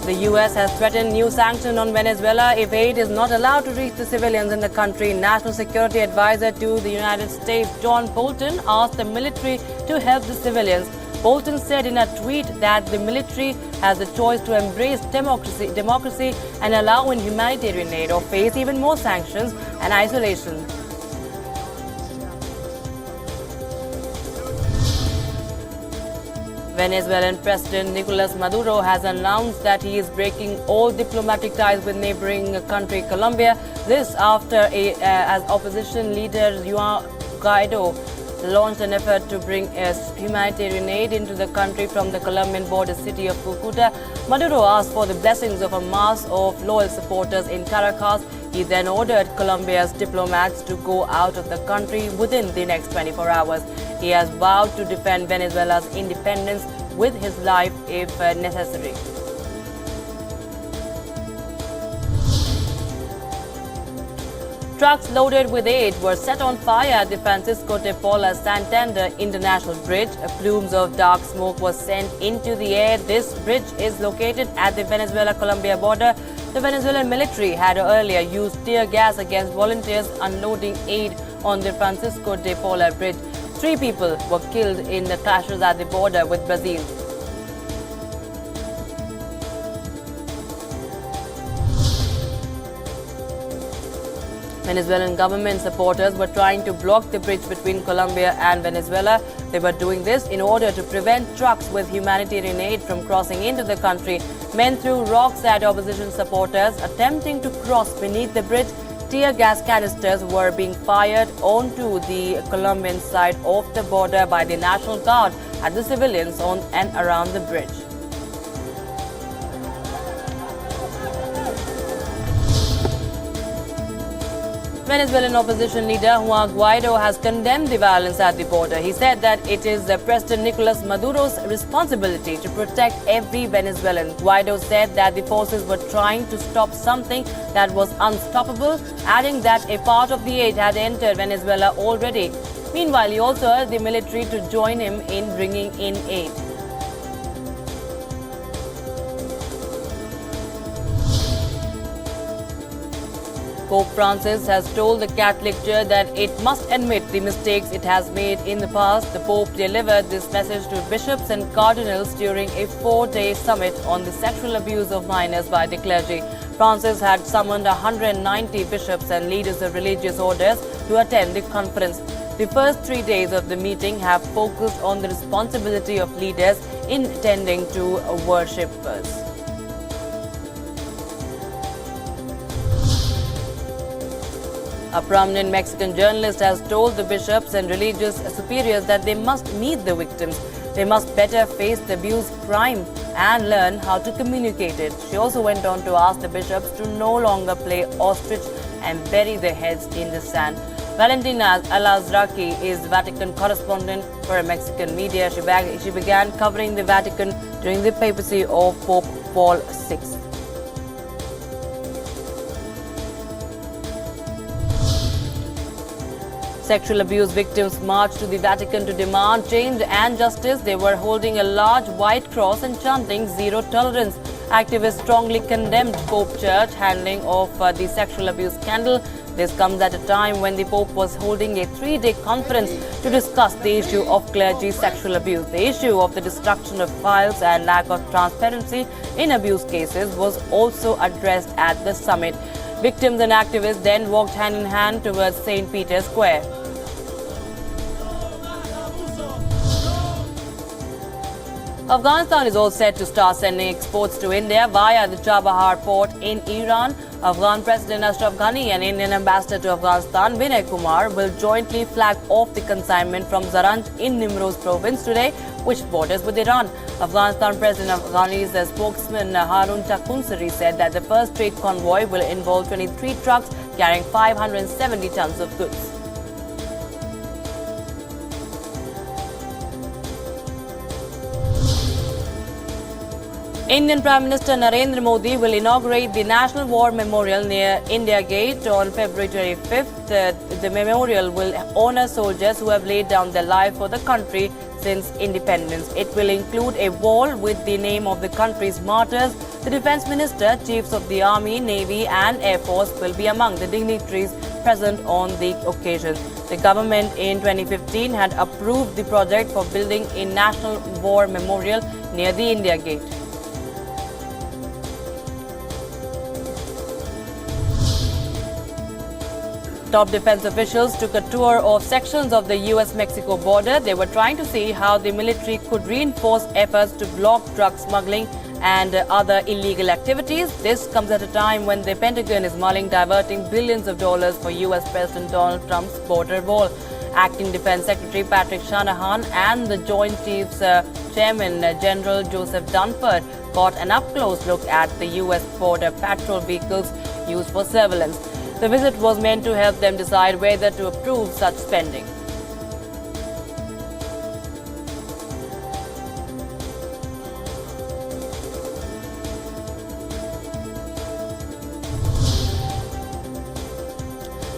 The U.S. has threatened new sanctions on Venezuela if aid is not allowed to reach the civilians in the country. National Security Advisor to the United States, John Bolton, asked the military to help the civilians. Bolton said in a tweet that the military has the choice to embrace democracy and allow in humanitarian aid or face even more sanctions and isolation. Venezuelan President Nicolas Maduro has announced that he is breaking all diplomatic ties with neighboring country Colombia. This after as opposition leader Juan Guaido launched an effort to bring humanitarian aid into the country from the Colombian border city of Cúcuta. Maduro asked for the blessings of a mass of loyal supporters in Caracas. He then ordered Colombia's diplomats to go out of the country within the next 24 hours. He has vowed to defend Venezuela's independence with his life if necessary. Trucks loaded with aid were set on fire at the Francisco de Paula Santander International Bridge. Plumes of dark smoke was sent into the air. This bridge is located at the Venezuela-Colombia border. The Venezuelan military had earlier used tear gas against volunteers unloading aid on the Francisco de Paula Bridge. 3 people were killed in the clashes at the border with Brazil. Venezuelan government supporters were trying to block the bridge between Colombia and Venezuela. They were doing this in order to prevent trucks with humanitarian aid from crossing into the country. Men threw rocks at opposition supporters attempting to cross beneath the bridge. Tear gas canisters were being fired onto the Colombian side of the border by the National Guard at the civilians on and around the bridge. Venezuelan opposition leader Juan Guaido has condemned the violence at the border. He said that it is President Nicolas Maduro's responsibility to protect every Venezuelan. Guaido said that the forces were trying to stop something that was unstoppable, adding that a part of the aid had entered Venezuela already. Meanwhile, he also urged the military to join him in bringing in aid. Pope Francis has told the Catholic Church that it must admit the mistakes it has made in the past. The Pope delivered this message to bishops and cardinals during a 4-day summit on the sexual abuse of minors by the clergy. Francis had summoned 190 bishops and leaders of religious orders to attend the conference. The first 3 days of the meeting have focused on the responsibility of leaders in tending to worshippers. A prominent Mexican journalist has told the bishops and religious superiors that they must meet the victims. They must better face the abuse crime and learn how to communicate it. She also went on to ask the bishops to no longer play ostrich and bury their heads in the sand. Valentina Alazraqui is Vatican correspondent for Mexican media. She began covering the Vatican during the papacy of Pope Paul VI. Sexual abuse victims marched to the Vatican to demand change and justice. They were holding a large white cross and chanting "Zero Tolerance." Activists strongly condemned Pope Church handling of the sexual abuse scandal. This comes at a time when the Pope was holding a 3-day conference to discuss the issue of clergy sexual abuse. The issue of the destruction of files and lack of transparency in abuse cases was also addressed at the summit. Victims and activists then walked hand in hand towards St. Peter's Square. Afghanistan is all set to start sending exports to India via the Chabahar port in Iran. Afghan President Ashraf Ghani and Indian Ambassador to Afghanistan Vinay Kumar will jointly flag off the consignment from Zaranj in Nimroz province today, which borders with Iran. Afghanistan President Ghani's spokesman Harun Takunsari said that the first trade convoy will involve 23 trucks carrying 570 tons of goods. Indian Prime Minister Narendra Modi will inaugurate the National War Memorial near India Gate on February 25th. The memorial will honor soldiers who have laid down their life for the country since independence. It will include a wall with the name of the country's martyrs. The Defence Minister, Chiefs of the Army, Navy and Air Force will be among the dignitaries present on the occasion. The government in 2015 had approved the project for building a National War Memorial near the India Gate. Top defense officials took a tour of sections of the US-Mexico border. They were trying to see how the military could reinforce efforts to block drug smuggling and other illegal activities. This comes at a time when the Pentagon is mulling diverting billions of dollars for US President Donald Trump's border wall. Acting Defense Secretary Patrick Shanahan and the Joint Chiefs Chairman General Joseph Dunford got an up-close look at the US border patrol vehicles used for surveillance. The visit was meant to help them decide whether to approve such spending.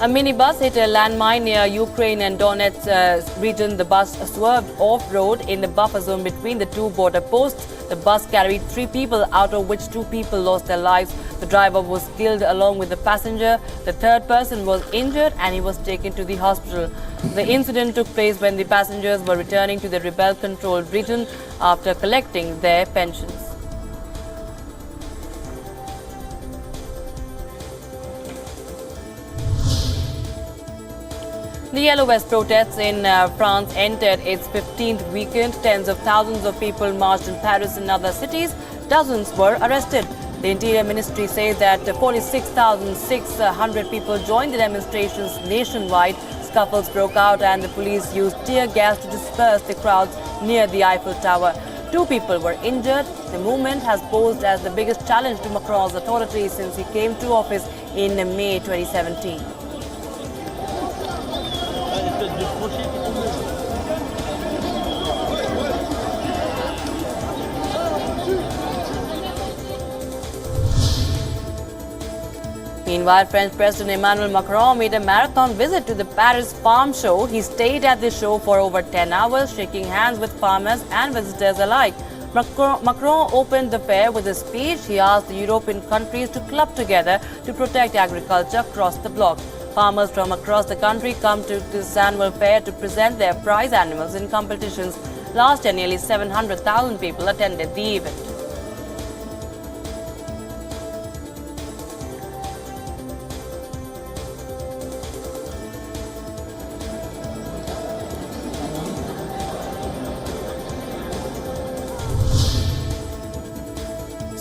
A minibus hit a landmine near Ukraine and Donetsk region. The bus swerved off-road in the buffer zone between the two border posts. The bus carried 3 people, out of which 2 people lost their lives. The driver was killed along with the passenger. The third person was injured and he was taken to the hospital. The incident took place when the passengers were returning to the rebel-controlled region after collecting their pensions. The Yellow Vest protests in France entered its 15th weekend. Tens of thousands of people marched in Paris and other cities. Dozens were arrested. The Interior Ministry says that 46,600 people joined the demonstrations nationwide. Scuffles broke out and the police used tear gas to disperse the crowds near the Eiffel Tower. 2 people were injured. The movement has posed as the biggest challenge to Macron's authority since he came to office in May 2017. Meanwhile, French President Emmanuel Macron made a marathon visit to the Paris Farm Show. He stayed at the show for over 10 hours, shaking hands with farmers and visitors alike. Macron opened the fair with a speech. He asked the European countries to club together to protect agriculture across the bloc. Farmers from across the country come to this annual fair to present their prize animals in competitions. Last year, nearly 700,000 people attended the event.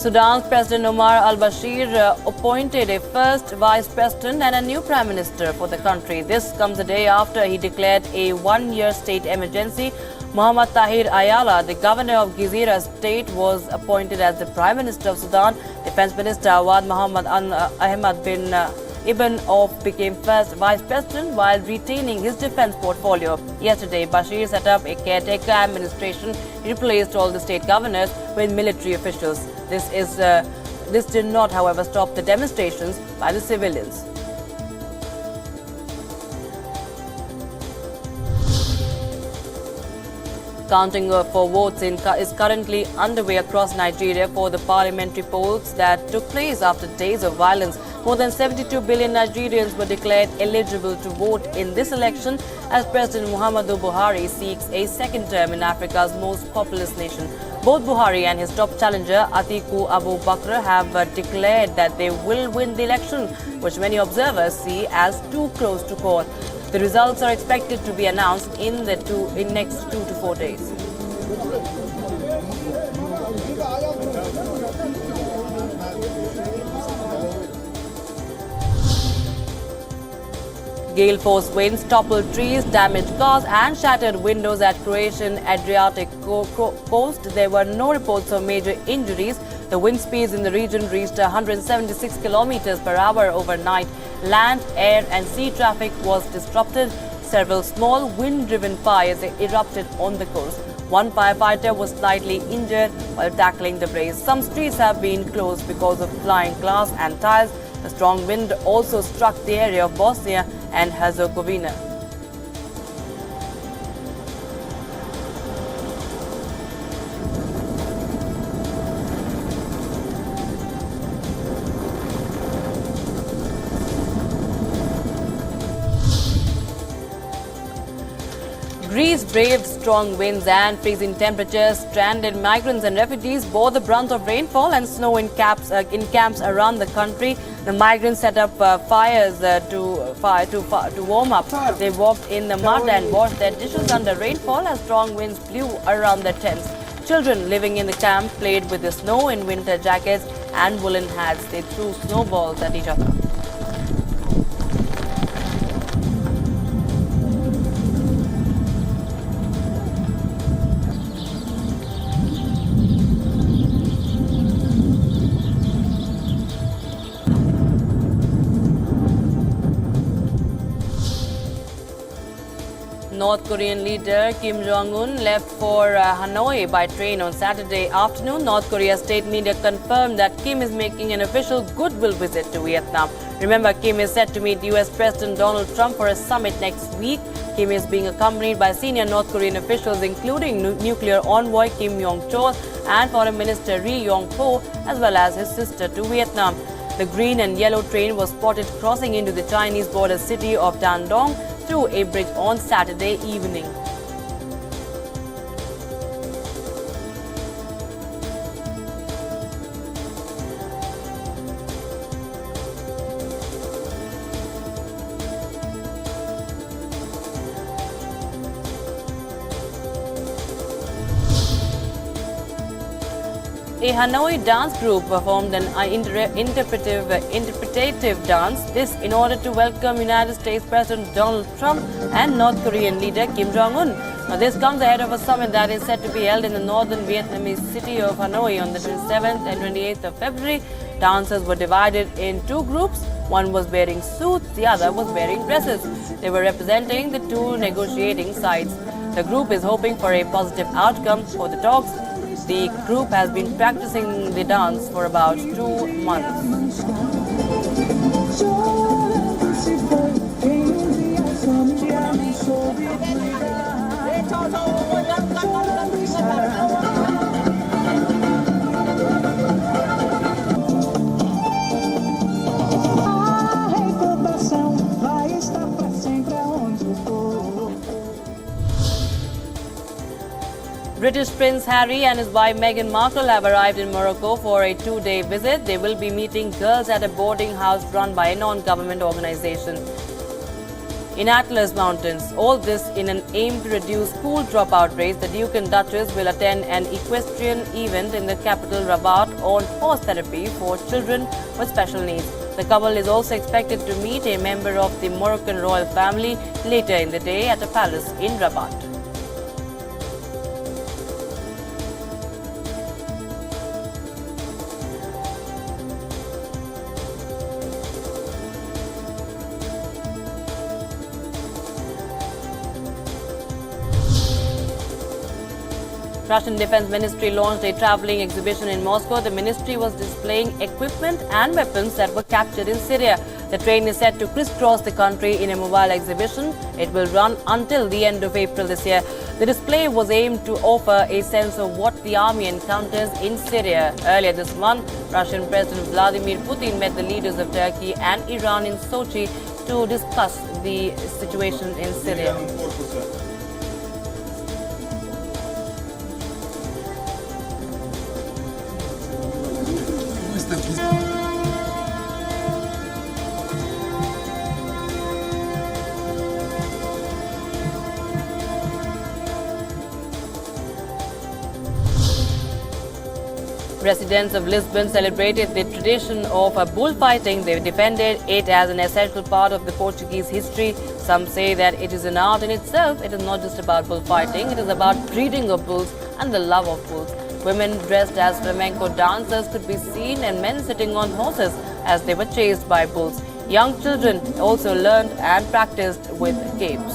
Sudan's President Omar al-Bashir appointed a first vice president and a new prime minister for the country. This comes a day after he declared a 1-year state emergency. Muhammad Tahir Ayala, the governor of Gizira state, was appointed as the prime minister of Sudan. Defense Minister Awad Muhammad Ahmad bin Ibn Auf became first vice president while retaining his defense portfolio. Yesterday, Bashir set up a caretaker administration. He replaced all the state governors with military officials. This did not, however, stop the demonstrations by the civilians. Counting for votes is currently underway across Nigeria for the parliamentary polls that took place after days of violence. More than 72 billion Nigerians were declared eligible to vote in this election as President Muhammadu Buhari seeks a second term in Africa's most populous nation. Both Buhari and his top challenger Atiku Abubakar have declared that they will win the election, which many observers see as too close to call. The results are expected to be announced in next 2 to 4 days. Gale force winds toppled trees, damaged cars and shattered windows at Croatian Adriatic coast. There were no reports of major injuries. The wind speeds in the region reached 176 kilometers per hour overnight. Land, air and sea traffic was disrupted. Several small wind-driven fires erupted on the coast. One firefighter was slightly injured while tackling the blaze. Some streets have been closed because of flying glass and tiles. A strong wind also struck the area of Bosnia and Herzegovina. Greece braved strong winds and freezing temperatures. Stranded migrants and refugees bore the brunt of rainfall and snow in camps around the country. The migrants set up fires to warm up. They walked in the mud and washed their dishes under rainfall as strong winds blew around their tents. Children living in the camp played with the snow in winter jackets and woolen hats. They threw snowballs at each other. North Korean leader Kim Jong-un left for Hanoi by train on Saturday afternoon. North Korea state media confirmed that Kim is making an official goodwill visit to Vietnam. Remember, Kim is set to meet US President Donald Trump for a summit next week. Kim is being accompanied by senior North Korean officials including nuclear envoy Kim Yong-chol and Foreign Minister Ri Yong-ho, as well as his sister to Vietnam. The green and yellow train was spotted crossing into the Chinese border city of Dan Dong through a bridge on Saturday evening. A Hanoi dance group performed an interpretative dance, this in order to welcome United States President Donald Trump and North Korean leader Kim Jong-un. Now, this comes ahead of a summit that is set to be held in the northern Vietnamese city of Hanoi on the 27th and 28th of February. Dancers were divided in two groups. One was wearing suits, the other was wearing dresses. They were representing the two negotiating sides. The group is hoping for a positive outcome for the talks. The group has been practicing the dance for about 2 months. British Prince Harry and his wife Meghan Markle have arrived in Morocco for a 2-day visit. They will be meeting girls at a boarding house run by a non-government organization in Atlas Mountains. All this in an aim to reduce school dropout rates. The Duke and Duchess will attend an equestrian event in the capital Rabat on horse therapy for children with special needs. The couple is also expected to meet a member of the Moroccan royal family later in the day at a palace in Rabat. Russian Defense Ministry launched a traveling exhibition in Moscow. The ministry was displaying equipment and weapons that were captured in Syria. The train is set to crisscross the country in a mobile exhibition. It will run until the end of April this year. The display was aimed to offer a sense of what the army encounters in Syria. Earlier this month, Russian President Vladimir Putin met the leaders of Turkey and Iran in Sochi to discuss the situation in Syria. Residents of Lisbon celebrated the tradition of bullfighting. They defended it as an essential part of the Portuguese history. Some say that it is an art in itself. It is not just about bullfighting. It is about breeding of bulls and the love of bulls. Women dressed as flamenco dancers could be seen and men sitting on horses as they were chased by bulls. Young children also learned and practiced with capes.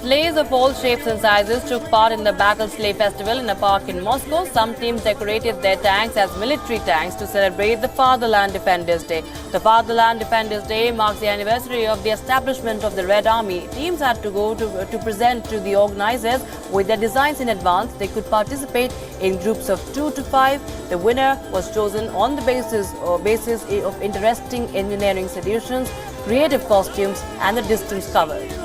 Sleighs of all shapes and sizes took part in the Battle Sleigh Festival in a park in Moscow. Some teams decorated their tanks as military tanks to celebrate the Fatherland Defenders Day. The Fatherland Defenders Day marks the anniversary of the establishment of the Red Army. Teams had to go to present to the organizers with their designs in advance. They could participate in groups of 2 to 5. The winner was chosen on the basis of interesting engineering solutions, creative costumes and the distance covered.